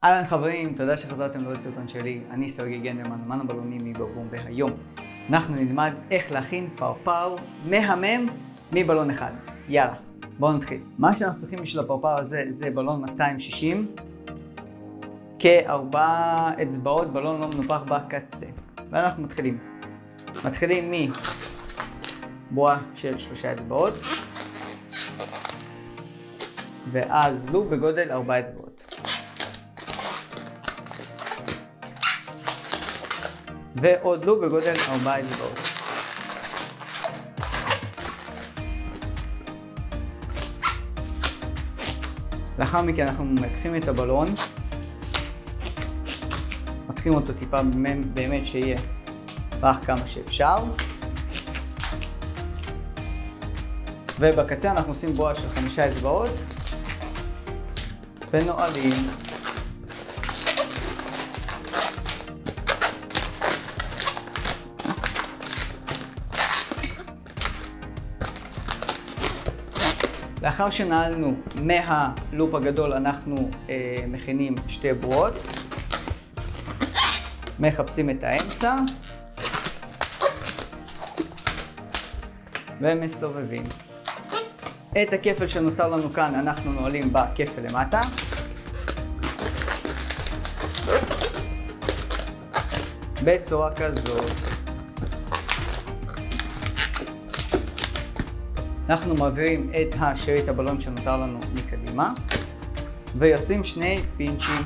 אהלן חברים, תודה שחזרתם לעוד סרטון שלי. אני סרגי גנדלמן, אמן הבלונים מבבום, והיום אנחנו נלמד איך להכין פרפר מהמם מבלון אחד. יאללה, בואו נתחיל. מה שאנחנו צריכים בשביל הפרפר הזה זה בלון 260, כ4 אצבעות, בלון לא מנופח בקצה. ואנחנו מתחילים מבועה של 3 אצבעות, ואז לופ בגודל 4 אצבעות. ועוד לופ בגודל 4 אצבעות. לאחר מכן אנחנו מקחים את הבלון, מתחילים אותו טיפה באמת שיהיה רך כמה שאפשר, ובקצה אנחנו עושים בועה של 5 אצבעות ונועלים. לאחר שנעלנו מהלופ הגדול אנחנו מכינים 2 בועות, מחפשים את האמצע ומסובבים. את הכפל שנוצר לנו כאן אנחנו נועלים בכפל למטה, בצורה כזאת. אנחנו מעבירים את השארית הבלון שנותר לנו מקדימה ויוצאים 2 פינצ'ים.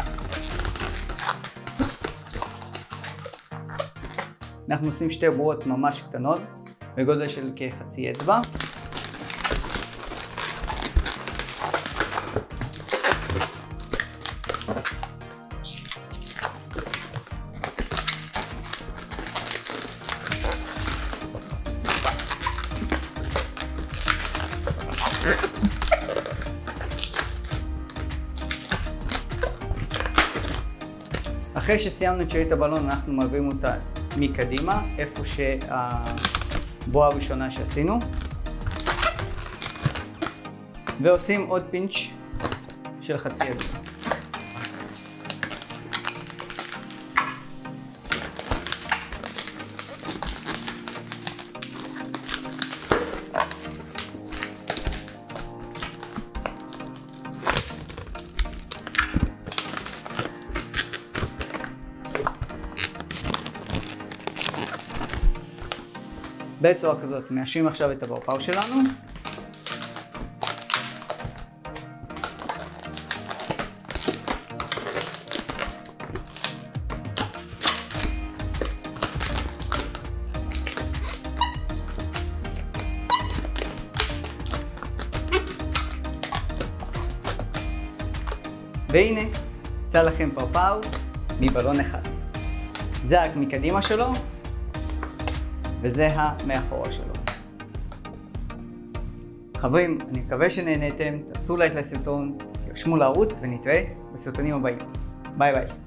אנחנו עושים 2 בועות ממש קטנות בגודל של כחצי אצבע. אחרי שסיימנו את שארית הבלון אנחנו מעבירים אותה מקדימה, איפה שהבועה הראשונה שעשינו, ועושים עוד פינץ' של חצי אצבע. בצורה כזאת מאשרים עכשיו את הפרפר שלנו. והנה, יצא לכם פרפר מבלון אחד. זה רק מקדימה שלו, וזה המאחורה שלו. חברים, אני מקווה שנהנתם, תעשו לייק לסרטון, תרשמו לערוץ ונתראה בסרטונים הבאים. ביי ביי.